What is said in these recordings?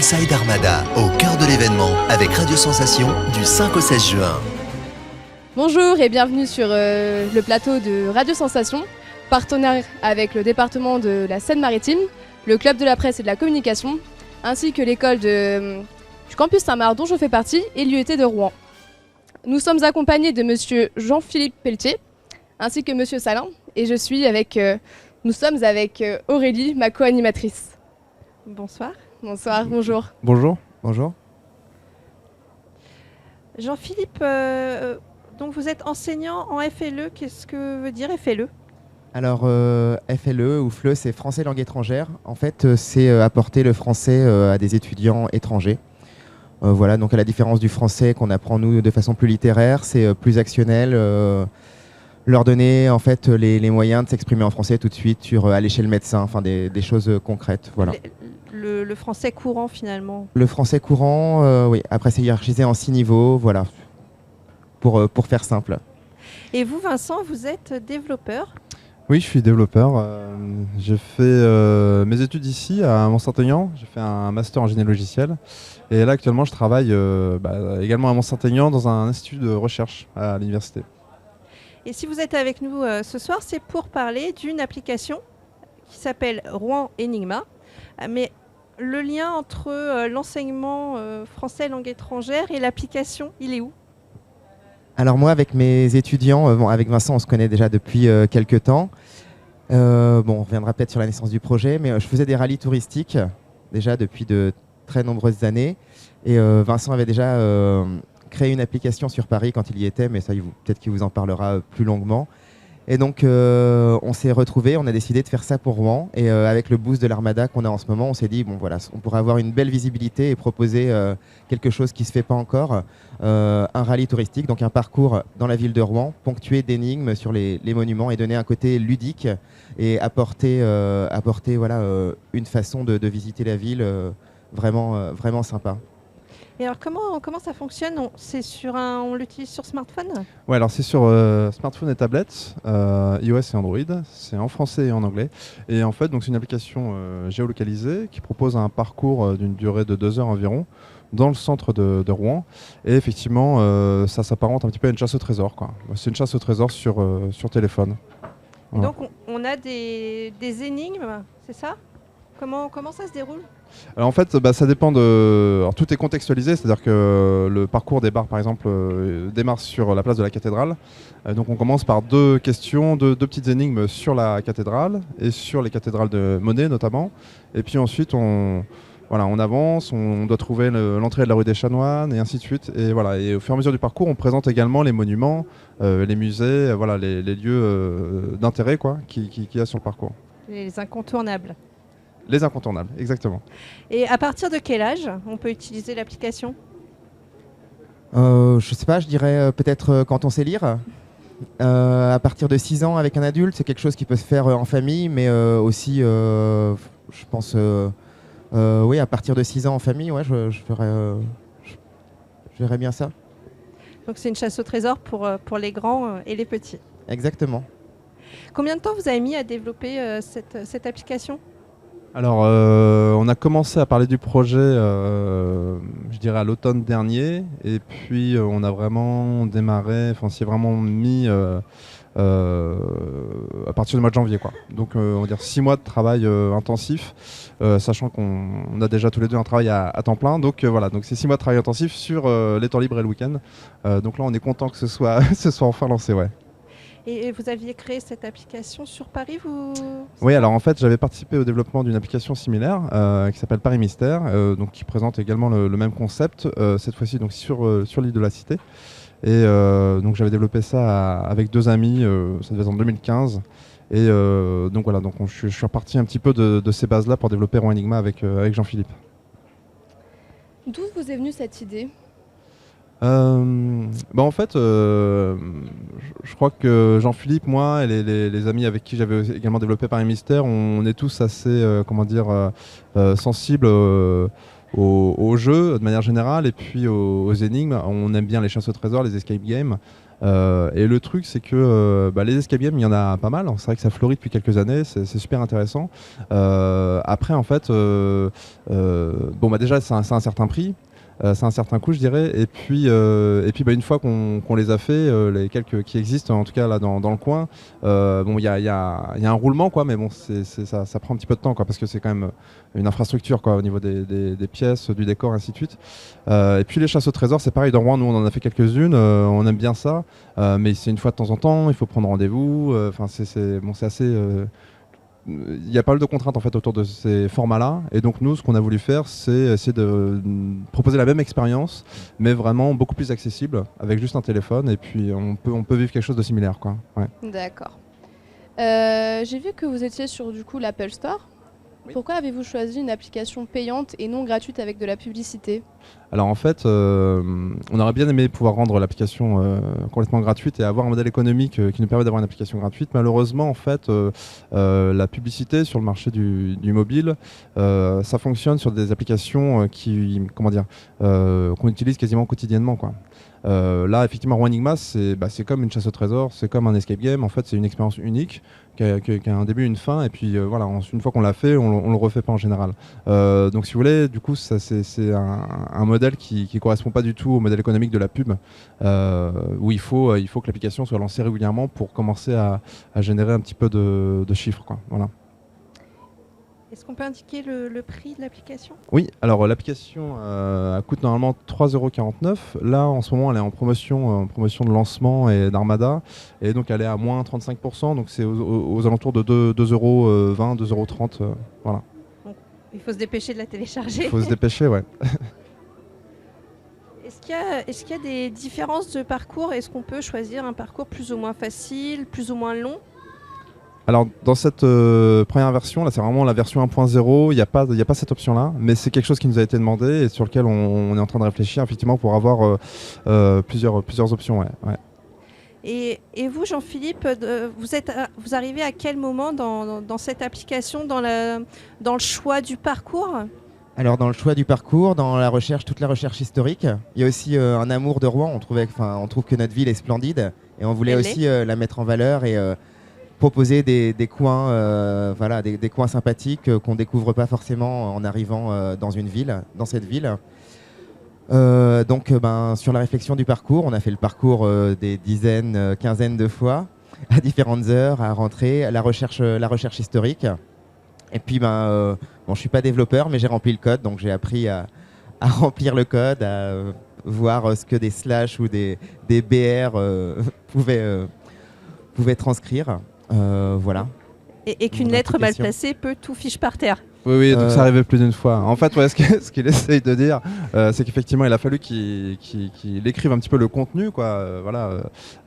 Inside Armada, au cœur de l'événement, avec Radio Sensation, du 5 au 16 juin. Bonjour et bienvenue sur le plateau de Radio Sensation, partenaire avec le département de la Seine-Maritime, le club de la presse et de la communication, ainsi que l'école du campus Saint-Marc dont je fais partie et l'UET de Rouen. Nous sommes accompagnés de monsieur Jean-Philippe Pelletier, ainsi que monsieur Salin, et nous sommes avec Aurélie, ma co-animatrice. Bonsoir. Bonsoir, bonjour. Bonjour. Bonjour. Jean-Philippe, donc vous êtes enseignant en FLE. Qu'est-ce que veut dire FLE ? Alors, FLE ou FLE, c'est français langue étrangère. En fait, c'est apporter le français à des étudiants étrangers. Voilà, donc à la différence du français qu'on apprend nous de façon plus littéraire, c'est plus actionnel. Leur donner en fait les moyens de s'exprimer en français tout de suite sur aller chez le médecin, enfin des choses concrètes. Voilà. Le français courant finalement. Le français courant, oui. Après, c'est hiérarchisé en 6 niveaux, voilà. Pour faire simple. Et vous, Vincent, vous êtes développeur ? Oui, je suis développeur. J'ai fait mes études ici à Mont-Saint-Aignan. J'ai fait un master en génie logiciel. Et là, actuellement, je travaille également à Mont-Saint-Aignan dans un institut de recherche à l'université. Et si vous êtes avec nous ce soir, c'est pour parler d'une application qui s'appelle Rouen Enigma. Mais le lien entre l'enseignement français langue étrangère et l'application, il est où ? Alors moi, avec mes étudiants, avec Vincent, on se connaît déjà depuis quelques temps. On reviendra peut-être sur la naissance du projet, mais je faisais des rallyes touristiques déjà depuis de très nombreuses années. Et Vincent avait déjà créé une application sur Paris quand il y était, mais ça, peut-être qu'il vous en parlera plus longuement. Et donc, on s'est retrouvés, on a décidé de faire ça pour Rouen. Et avec le boost de l'Armada qu'on a en ce moment, on s'est dit, bon voilà, on pourrait avoir une belle visibilité et proposer quelque chose qui ne se fait pas encore, un rallye touristique, donc un parcours dans la ville de Rouen, ponctué d'énigmes sur les monuments et donner un côté ludique et apporter voilà, une façon de visiter la ville vraiment sympa. Et alors comment ça fonctionne ? On l'utilise sur smartphone ? Ouais, alors c'est sur smartphone et tablette, iOS et Android. C'est en français et en anglais. Et en fait, donc c'est une application géolocalisée qui propose un parcours d'une durée de 2 heures environ dans le centre de Rouen. Et effectivement, ça s'apparente un petit peu à une chasse au trésor, quoi. C'est une chasse au trésor sur téléphone. Voilà. Donc on a des énigmes, c'est ça ? Comment ça se déroule ? Alors en fait, ça dépend de... Alors, tout est contextualisé, c'est-à-dire que le parcours démarre par exemple démarre sur la place de la cathédrale. Donc on commence par 2 questions, deux petites énigmes sur la cathédrale et sur les cathédrales de Monet notamment. Et puis ensuite on avance, on doit trouver l'entrée de la rue des Chanoines et ainsi de suite. Et voilà. Et au fur et à mesure du parcours, on présente également les monuments, les musées, voilà, les lieux d'intérêt quoi, qu'il y a sur le parcours. Les incontournables. Les incontournables, exactement. Et à partir de quel âge on peut utiliser l'application ? Je sais pas, je dirais peut-être quand on sait lire. À partir de 6 ans avec un adulte, c'est quelque chose qui peut se faire en famille, mais aussi, je pense, oui, à partir de 6 ans en famille, ouais, je verrais bien ça. Donc c'est une chasse au trésor pour les grands et les petits. Exactement. Combien de temps vous avez mis à développer cette application ? Alors, on a commencé à parler du projet, je dirais à l'automne dernier, et puis on a vraiment démarré, on s'y est vraiment mis à partir du mois de janvier, quoi. Donc, on va dire 6 mois de travail intensif, sachant qu'on a déjà tous les deux un travail à temps plein. Donc voilà, donc c'est 6 mois de travail intensif sur les temps libres et le week-end. Donc là, on est content que ce soit enfin lancé, ouais. Et vous aviez créé cette application sur Paris, Oui, alors en fait, j'avais participé au développement d'une application similaire qui s'appelle Paris Mystère, donc qui présente également le même concept, cette fois-ci donc sur l'île de la Cité. Et donc j'avais développé ça avec 2 amis, ça devait être en 2015. Et donc voilà, donc je suis reparti un petit peu de ces bases-là pour développer Rouen Enigma avec Jean-Philippe. D'où vous est venue cette idée ? En fait, je crois que Jean-Philippe, moi et les amis avec qui j'avais également développé Paris Mystère, on est tous assez sensibles au jeu de manière générale et puis aux énigmes. On aime bien les chasses au trésor, les escape games. Et le truc, c'est que les escape games, il y en a pas mal. C'est vrai que ça fleurit depuis quelques années, c'est super intéressant. Après, en fait, déjà, c'est un certain prix. C'est un certain coût, je dirais. Et puis une fois qu'on les a fait, les quelques qui existent, en tout cas là dans le coin, il y a un roulement, quoi, mais bon, ça prend un petit peu de temps, quoi, parce que c'est quand même une infrastructure, quoi, au niveau des pièces, du décor, ainsi de suite. Et puis les chasses au trésor, c'est pareil. Dans Rouen, nous, on en a fait quelques-unes. On aime bien ça, mais c'est une fois de temps en temps. Il faut prendre rendez-vous. Enfin, c'est assez. Il y a pas mal de contraintes en fait autour de ces formats-là, et donc nous, ce qu'on a voulu faire, c'est essayer de proposer la même expérience, mais vraiment beaucoup plus accessible, avec juste un téléphone, et puis on peut vivre quelque chose de similaire, quoi. Ouais. D'accord. J'ai vu que vous étiez sur du coup l'Apple Store. Oui. Pourquoi avez-vous choisi une application payante et non gratuite avec de la publicité? Alors en fait, on aurait bien aimé pouvoir rendre l'application complètement gratuite et avoir un modèle économique qui nous permet d'avoir une application gratuite. Malheureusement, en fait, la publicité sur le marché du mobile, ça fonctionne sur des applications qu'on utilise quasiment quotidiennement, quoi. Là, effectivement, Rouen Enigma, c'est comme une chasse au trésor, c'est comme un escape game. En fait, c'est une expérience unique qui a un début, une fin, et puis voilà, une fois qu'on l'a fait, on le refait pas en général. Donc, si vous voulez, du coup, ça, c'est un modèle qui correspond pas du tout au modèle économique de la pub, où il faut que l'application soit lancée régulièrement pour commencer à générer un petit peu de chiffres, quoi. Voilà. Est-ce qu'on peut indiquer le prix de l'application? Oui, alors l'application coûte normalement 3,49 €. Là, en ce moment, elle est en promotion de lancement et d'Armada. Et donc, elle est à moins 35%. Donc, c'est aux alentours de 2,20 €, 2,30 €. Voilà. Donc, il faut se dépêcher de la télécharger. Il faut se dépêcher, ouais. Est-ce qu'il y a des différences de parcours? Est-ce qu'on peut choisir un parcours plus ou moins facile, plus ou moins long? Alors, dans cette première version, là, c'est vraiment la version 1.0. Il n'y a pas cette option-là, mais c'est quelque chose qui nous a été demandé et sur lequel on est en train de réfléchir, effectivement, pour avoir plusieurs options. Ouais, ouais. Et vous, Jean-Philippe, vous arrivez à quel moment dans cette application, dans le choix du parcours? Alors dans le choix du parcours, dans la recherche, toute la recherche historique, il y a aussi un amour de Rouen. On trouve que notre ville est splendide et on voulait aussi la mettre en valeur et proposer des coins, des coins sympathiques qu'on découvre pas forcément en arrivant dans cette ville. Sur la réflexion du parcours, on a fait le parcours des dizaines, quinzaines de fois à différentes heures, à rentrer, la recherche historique. Et puis, je suis pas développeur, mais j'ai rempli le code, donc j'ai appris à remplir le code, à voir ce que des slash ou des BR pouvaient transcrire. Voilà. Et qu'une lettre mal placée peut tout fiche par terre. Oui, donc ça arrivait plus d'une fois. En fait, ouais, ce qu'il essaye de dire, c'est qu'effectivement, il a fallu qu'il écrive un petit peu le contenu, quoi.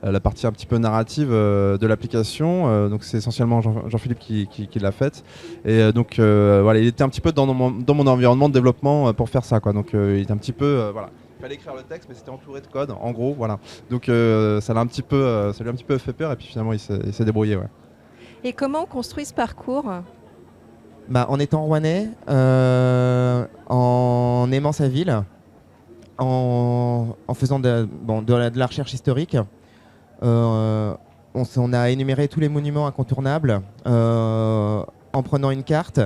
La partie un petit peu narrative de l'application. Donc, c'est essentiellement Jean-Philippe qui l'a faite. Et donc, il était un petit peu dans mon environnement de développement pour faire ça, quoi. Donc, il était un petit peu, il fallait écrire le texte, mais c'était entouré de code, en gros, voilà. Donc, ça lui a un petit peu fait peur, et puis finalement, il s'est débrouillé, ouais. Et comment on construit ce parcours ? En étant rouennais, en aimant sa ville, en faisant de la recherche historique, on a énuméré tous les monuments incontournables en prenant une carte,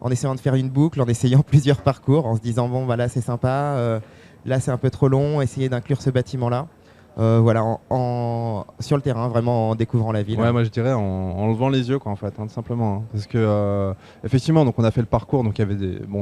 en essayant de faire une boucle, en essayant plusieurs parcours, en se disant là c'est sympa, là c'est un peu trop long, essayer d'inclure ce bâtiment-là. Sur le terrain, vraiment en découvrant la ville. Ouais, moi je dirais en levant les yeux, quoi, en fait, tout simplement. Hein. Parce que effectivement, donc on a fait le parcours, donc il y avait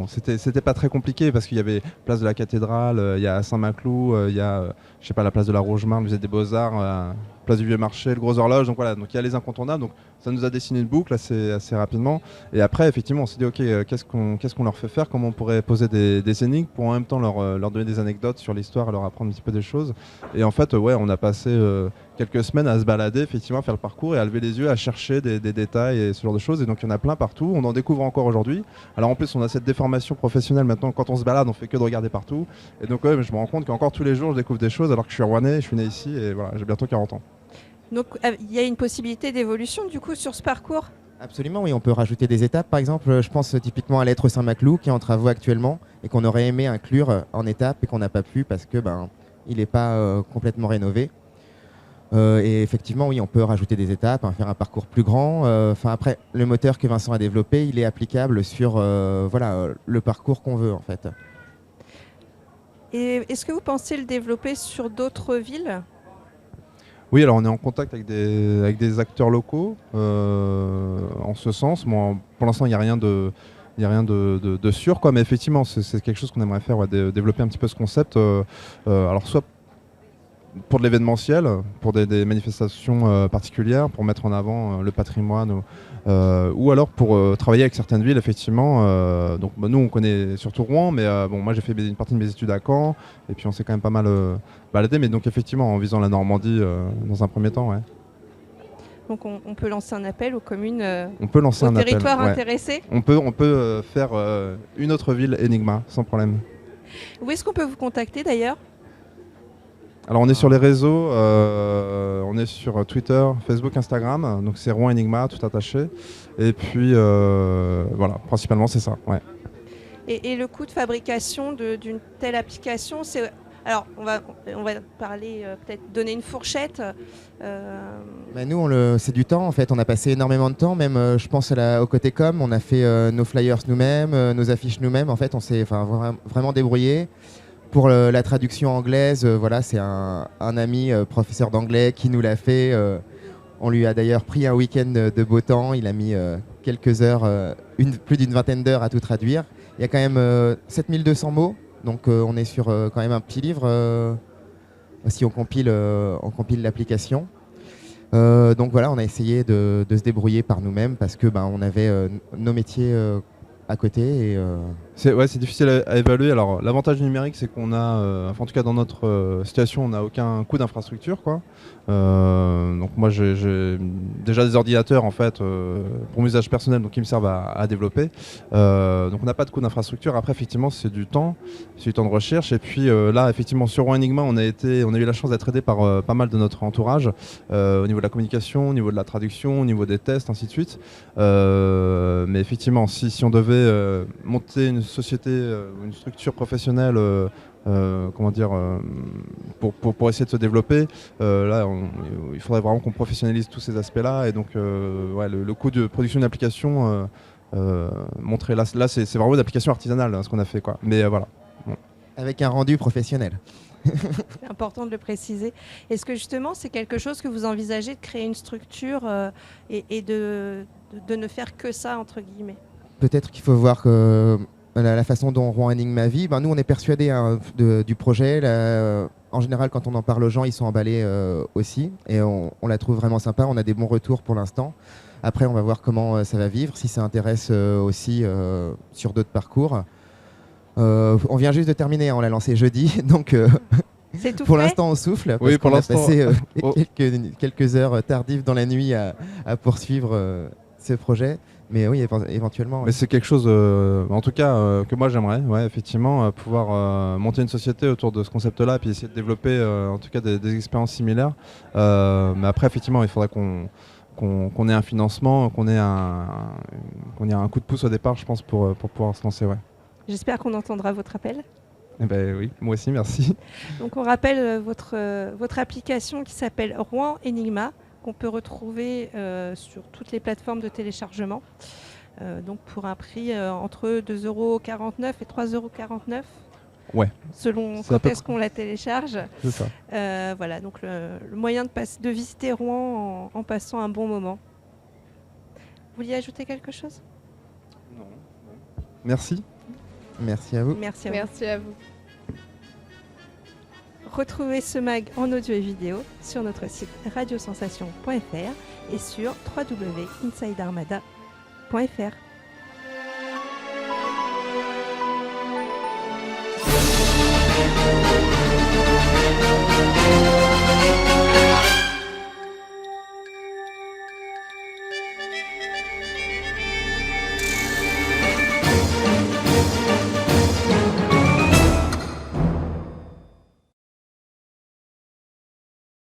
c'était pas très compliqué parce qu'il y avait place de la cathédrale, il y a Saint-Maclou, il y a la place de la Rogemar, le musée des Beaux-Arts, place du Vieux Marché, le Gros Horloge, donc voilà, donc il y a les incontournables, donc ça nous a dessiné une boucle assez rapidement. Et après, effectivement, on s'est dit ok, qu'est-ce qu'on leur fait faire, comment on pourrait poser des énigmes pour en même temps leur donner des anecdotes sur l'histoire, leur apprendre un petit peu des choses. Et en fait, on a passé quelques semaines à se balader, effectivement, à faire le parcours et à lever les yeux, à chercher des détails et ce genre de choses. Et donc il y en a plein partout, on en découvre encore aujourd'hui. Alors en plus, on a cette déformation professionnelle maintenant, quand on se balade, on fait que de regarder partout. Et donc je me rends compte qu'encore tous les jours, je découvre des choses alors que je suis rouennais, je suis né ici et voilà, j'ai bientôt 40 ans. Donc il y a une possibilité d'évolution du coup sur ce parcours ? Absolument, oui, on peut rajouter des étapes. Par exemple, je pense typiquement à l'être Saint-Maclou qui est en travaux actuellement et qu'on aurait aimé inclure en étapes et qu'on n'a pas pu parce que il n'est pas complètement rénové. Et effectivement, oui, on peut rajouter des étapes, faire un parcours plus grand. Après, le moteur que Vincent a développé, il est applicable sur le parcours qu'on veut en fait. Et est-ce que vous pensez le développer sur d'autres villes ? Oui, alors on est en contact avec des acteurs locaux en ce sens. Bon, pour l'instant, il n'y a rien de sûr, quoi, mais effectivement, c'est quelque chose qu'on aimerait faire, développer un petit peu ce concept. Alors, soit pour de l'événementiel, pour des manifestations particulières, pour mettre en avant le patrimoine, ou alors pour travailler avec certaines villes, effectivement. Donc, nous, on connaît surtout Rouen, mais moi, j'ai fait une partie de mes études à Caen, et puis on s'est quand même pas mal baladé, mais donc, effectivement, en visant la Normandie dans un premier temps, ouais. Donc on peut lancer un appel aux communes, on peut lancer aux un territoires appel, intéressés. On peut faire une autre ville Enigma, sans problème. Où est-ce qu'on peut vous contacter d'ailleurs ? Alors on est sur les réseaux, on est sur Twitter, Facebook, Instagram, donc c'est Rouen Enigma, tout attaché. Et puis voilà, principalement c'est ça. Ouais. Et le coût de fabrication d'une telle application, c'est... Alors on va parler, peut-être donner une fourchette. Nous, c'est du temps en fait, on a passé énormément de temps, même je pense au côté com, on a fait nos flyers nous-mêmes, nos affiches nous-mêmes, en fait on s'est vraiment débrouillé. Pour la traduction anglaise, c'est un ami professeur d'anglais qui nous l'a fait. On lui a d'ailleurs pris un week-end de beau temps. Il a mis quelques heures, plus d'une vingtaine d'heures à tout traduire. Il y a quand même 7200 mots, donc on est sur quand même un petit livre si on compile l'application. Donc voilà, on a essayé de se débrouiller par nous-mêmes parce que on avait nos métiers à côté. C'est difficile à évaluer. Alors l'avantage du numérique, c'est qu'on a, en tout cas dans notre situation, on n'a aucun coût d'infrastructure, quoi. Donc moi j'ai déjà des ordinateurs en fait pour mon usage personnel, donc qui me servent à développer. Donc on n'a pas de coût d'infrastructure. Après effectivement c'est du temps de recherche. Et puis là effectivement sur Rouen Enigma on a eu la chance d'être aidé par pas mal de notre entourage au niveau de la communication, au niveau de la traduction, au niveau des tests, ainsi de suite. Mais effectivement si on devait monter une société, une structure professionnelle, pour essayer de se développer, là il faudrait vraiment qu'on professionnalise tous ces aspects-là, et donc le coût de production d'une application montrer là c'est vraiment une application artisanale ce qu'on a fait, quoi. Mais voilà. Bon. Avec un rendu professionnel. C'est important de le préciser. Est-ce que justement c'est quelque chose que vous envisagez de créer une structure et de ne faire que ça entre guillemets ? Peut-être qu'il faut voir que la façon dont Rouen Enigma vit, nous on est persuadés du projet. En général, quand on en parle aux gens, ils sont emballés aussi, et on la trouve vraiment sympa. On a des bons retours pour l'instant. Après, on va voir comment ça va vivre, si ça intéresse aussi sur d'autres parcours. On vient juste de terminer, on l'a lancé jeudi, donc c'est tout pour frais. L'instant on souffle, parce Oui, pour qu'on a l'instant. passé quelques heures tardives dans la nuit à poursuivre ce projet. Mais oui, éventuellement. Mais c'est quelque chose, en tout cas, que moi j'aimerais, effectivement, pouvoir monter une société autour de ce concept-là, et puis essayer de développer, en tout cas, des expériences similaires. Mais après, effectivement, il faudrait qu'on ait un financement, qu'on ait un coup de pouce au départ, je pense, pour pouvoir se lancer. Ouais. J'espère qu'on entendra votre appel. Eh ben oui, moi aussi, merci. Donc on rappelle votre application qui s'appelle Rouen Enigma, qu'on peut retrouver sur toutes les plateformes de téléchargement, donc pour un prix entre 2,49 € et 3,49 €, Ouais. selon quand est-ce qu'on la télécharge. C'est ça. Voilà, donc le moyen de visiter Rouen en passant un bon moment. Vous vouliez ajouter quelque chose ? Non. Merci. Merci à vous. Merci à vous. Merci à vous. Retrouvez ce mag en audio et vidéo sur notre site radiosensation.fr et sur www.insidearmada.fr.